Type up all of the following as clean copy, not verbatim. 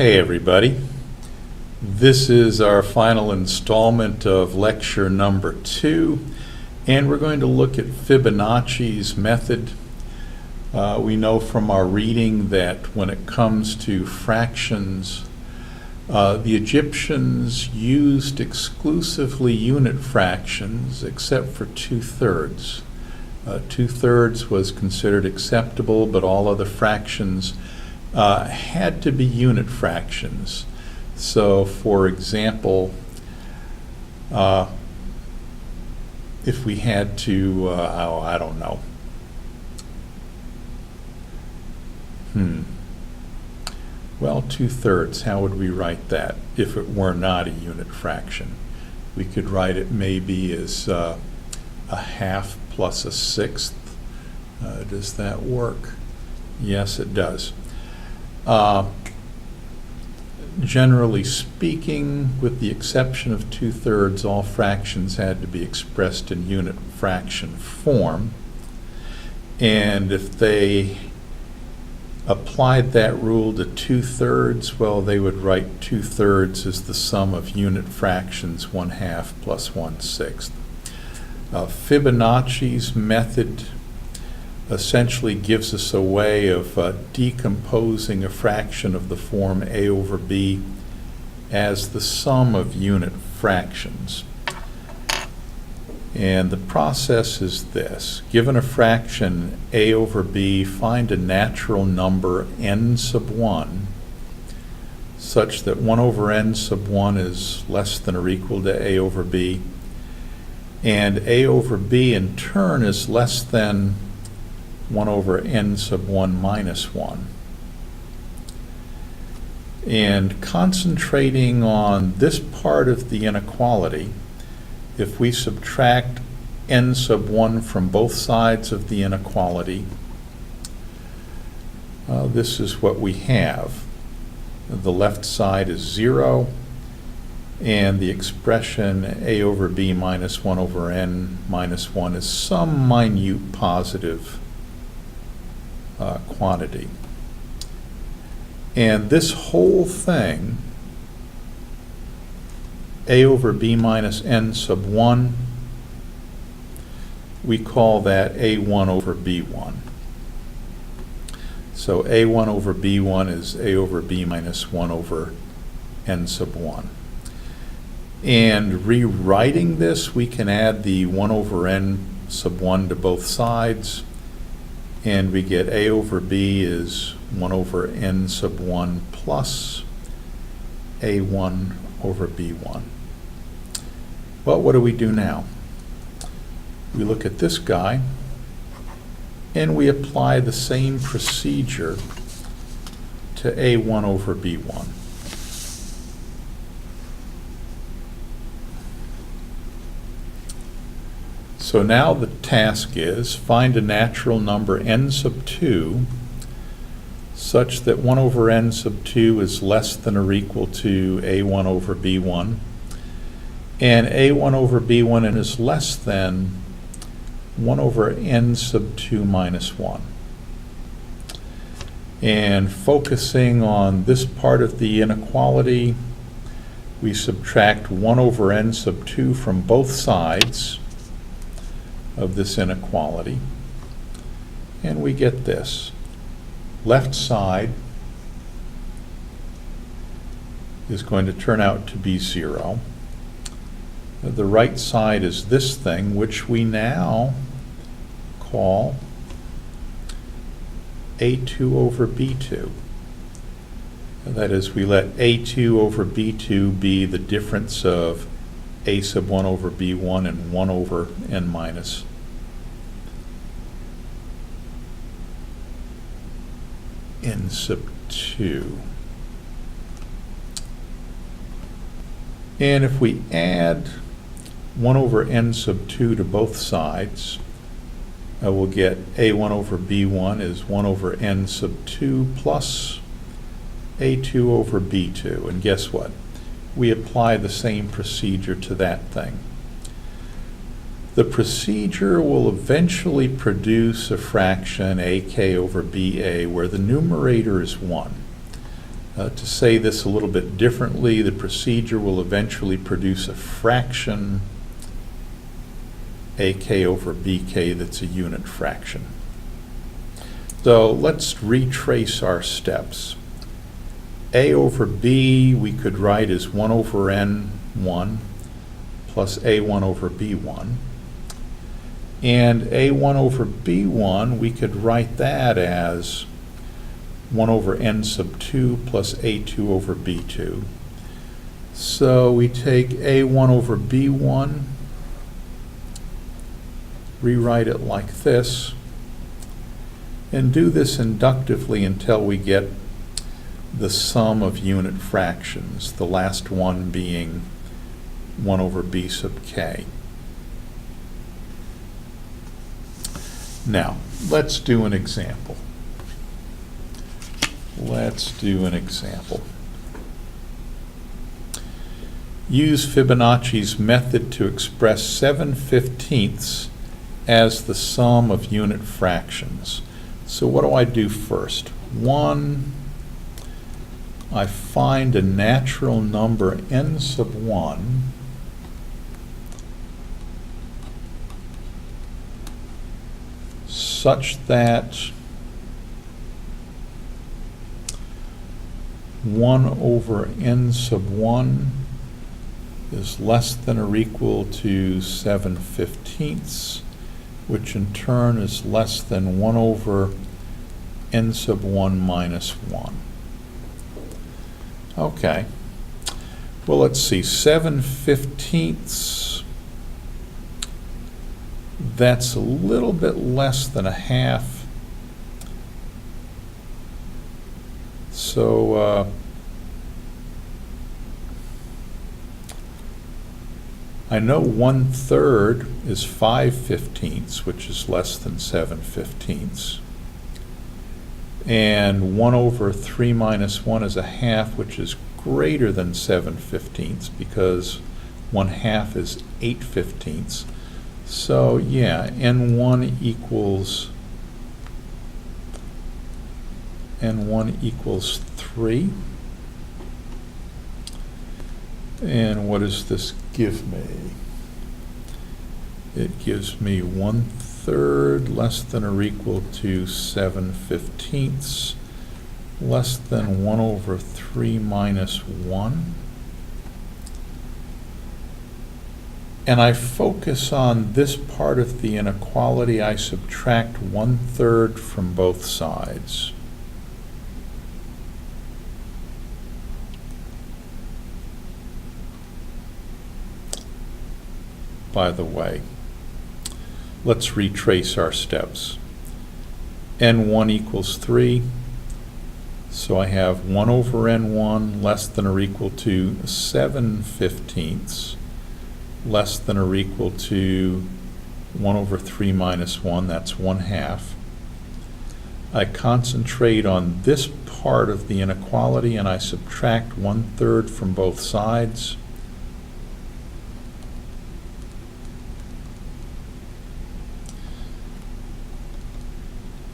Hey everybody, this is our final installment of lecture number 2, and we're going to look at Fibonacci's method. We know from our reading that when it comes to fractions, the Egyptians used exclusively unit fractions except for 2/3. 2/3 was considered acceptable, but all other fractions had to be unit fractions. So, for example, if we had to, I don't know. Well, 2/3, how would we write that if it were not a unit fraction? We could write it maybe as a half plus a sixth. Does that work? Yes, it does. Generally speaking, with the exception of 2/3, all fractions had to be expressed in unit fraction form. And if they applied that rule to 2/3, well, they would write 2/3 as the sum of unit fractions 1/2 plus 1/6. Fibonacci's method essentially gives us a way of decomposing a fraction of the form a over b as the sum of unit fractions. And the process is this. Given a fraction a over b, find a natural number n sub 1 such that 1 over n sub 1 is less than or equal to a over b, and a over b in turn is less than 1 over n sub 1 minus 1. And concentrating on this part of the inequality, if we subtract n sub 1 from both sides of the inequality, this is what we have. The left side is 0, and the expression a over b minus 1 over n minus 1 is some minute positive quantity. And this whole thing, a over b minus n sub 1, we call that a1 over b1. So a1 over b1 is a over b minus 1 over n sub 1. And rewriting this, we can add the 1 over n sub 1 to both sides, and we get a over b is 1 over n sub 1 plus a1 over b1. Well, what do we do now? We look at this guy, and we apply the same procedure to a1 over b1. So now the task is find a natural number n sub 2 such that 1 over n sub 2 is less than or equal to a1 over b1, and a1 over b1 is less than 1 over n sub 2 minus 1. And focusing on this part of the inequality, we subtract 1 over n sub 2 from both sides of this inequality, and we get this. Left side is going to turn out to be 0. The right side is this thing, which we now call a2 over b2. That is, we let a2 over b2 be the difference of a sub 1 over b1 and 1 over n minus n sub 2. And if we add 1 over n sub 2 to both sides, we'll get a1 over b1 is 1 over n sub 2 plus a2 over b2. And guess what? We apply the same procedure to that thing. The procedure will eventually produce a fraction ak over ba where the numerator is 1. To say this a little bit differently, the procedure will eventually produce a fraction, AK over BK, that's a unit fraction. So let's retrace our steps. A over B we could write as 1 over N1 plus A1 over B1. And A1 over B1, we could write that as 1 over N sub 2 plus A2 over B2. So we take A1 over B1, rewrite it like this, and do this inductively until we get the sum of unit fractions, the last one being 1 over B sub k. Now, let's do an example. Let's do an example. Use Fibonacci's method to express 7/15 as the sum of unit fractions. So what do I do first? One, I find a natural number n sub 1 such that 1 over n sub 1 is less than or equal to 7/15, which in turn is less than 1 over n sub 1 minus 1. Okay. Well, let's see. 7/15, that's a little bit less than a half. So I know 1/3 is 5/15, which is less than 7/15. And 1 over 3 minus 1 is a half, which is greater than 7/15, because 1/2 is 8/15. So yeah, n1 equals 3. And what does this give me? It gives me 1/3 less than or equal to 7/15, less than 1 over 3 minus 1. And I focus on this part of the inequality. I subtract 1/3 from both sides. By the way, let's retrace our steps. N1 equals 3. So I have 1 over N1 less than or equal to 7/15, less than or equal to 1 over 3 minus 1, that's 1/2. I concentrate on this part of the inequality and I subtract 1/3 from both sides.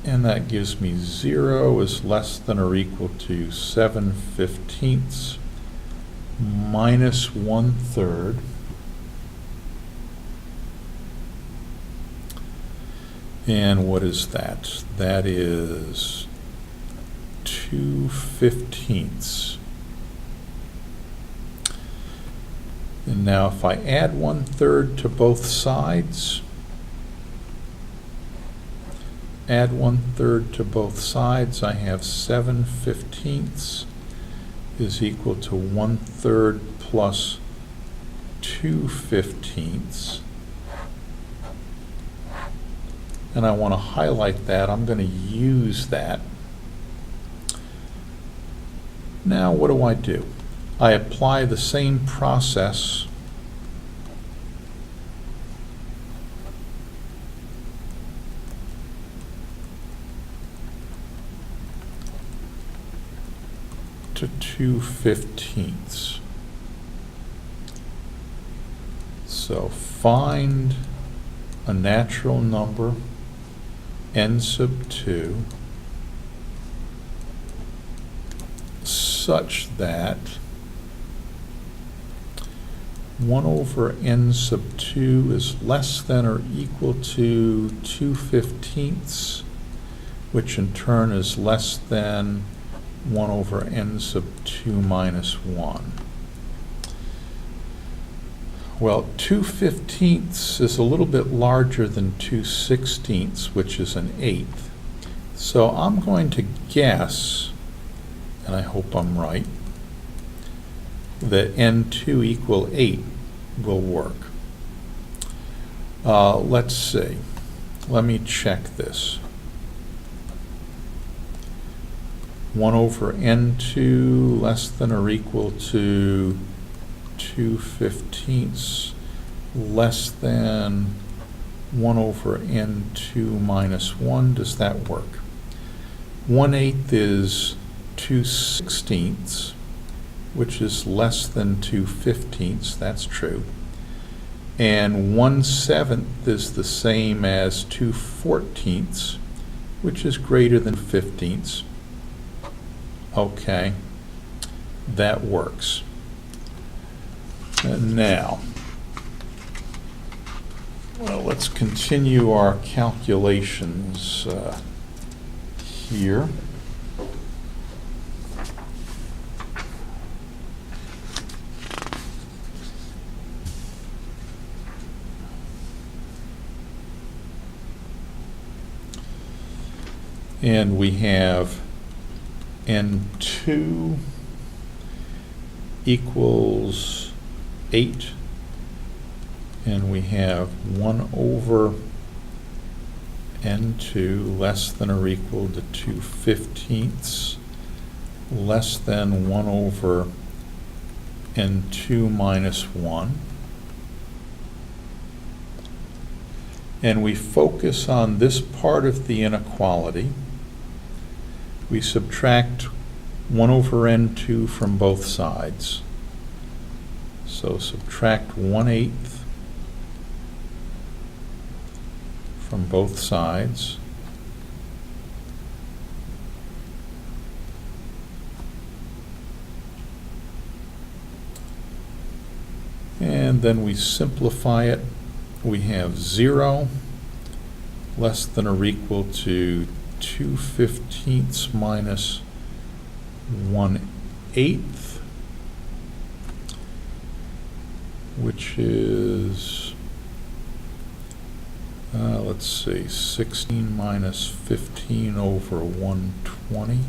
And that gives me 0 is less than or equal to 7/15 minus 1/3. And what is that? That is 2/15. And now if I add 1/3 to both sides, I have 7/15 is equal to 1/3 plus 2/15. And I want to highlight that. I'm going to use that. Now what do? I apply the same process to 2/15. So find a natural number n sub 2 such that 1 over n sub 2 is less than or equal to 2/15, which in turn is less than 1 over n sub 2 minus 1. Well, 2/15 is a little bit larger than 2/16, which is an eighth. So I'm going to guess, and I hope I'm right, that n2 equal 8 will work. Let's see. Let me check this. 1 over n2 less than or equal to 2/15 less than 1 over n2 minus 1. Does that work? 1/8 is 2/16, which is less than 2/15. That's true. And 1/7 is the same as 2/14, which is greater than 15. Okay, that works. And now, well, let's continue our calculations here. And we have n2 equals 8, and we have 1 over n2 less than or equal to 2/15 less than 1 over n2 minus 1. And we focus on this part of the inequality. We subtract 1 over n2 from both sides. So subtract 1/8 from both sides. And then we simplify it. We have 0 less than or equal to 2/15 minus 1/8, which is, let's see, 16 minus 15 over 120,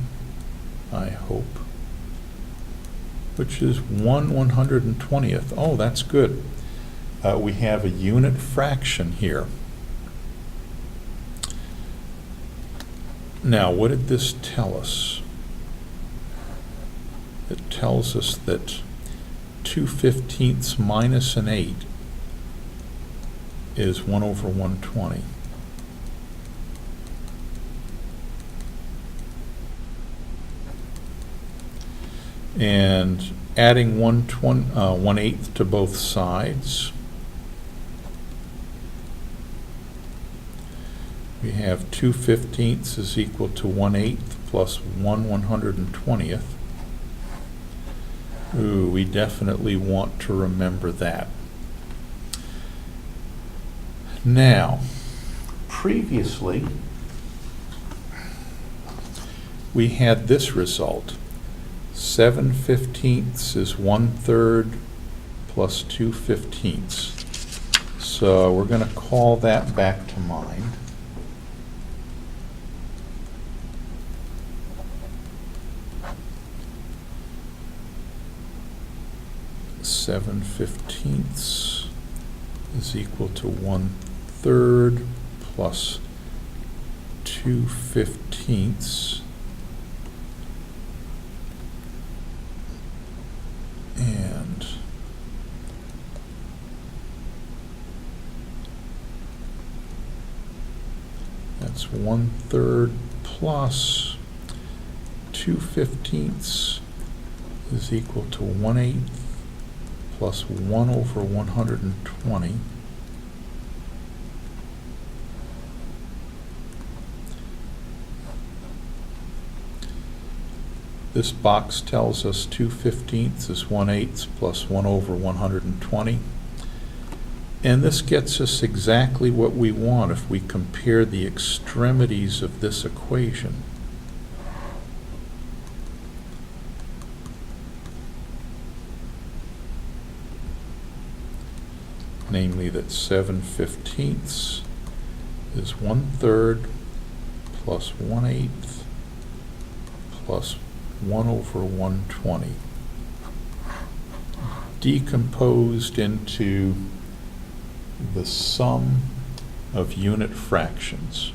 I hope, which is 1/120th. Oh, that's good. We have a unit fraction here. Now, what did this tell us? It tells us that 2/15 minus an 8 is 1 over 120. And adding 1/8 to both sides, we have 2/15 is equal to 1/8 plus 1/120th. Ooh, we definitely want to remember that. Now, previously, we had this result. 7/15 is 1/3 plus 2/15. So we're going to call that back to mind. Seven 15ths is equal to 1/3 plus 2/15. And that's 1/3 plus 2/15 is equal to 1/8 plus 1 over 120. This box tells us 2/15 is 1/8 plus 1 over 120. And this gets us exactly what we want if we compare the extremities of this equation. Namely that 7/15 is 1/3 plus 1/8 plus 1 over 120, decomposed into the sum of unit fractions.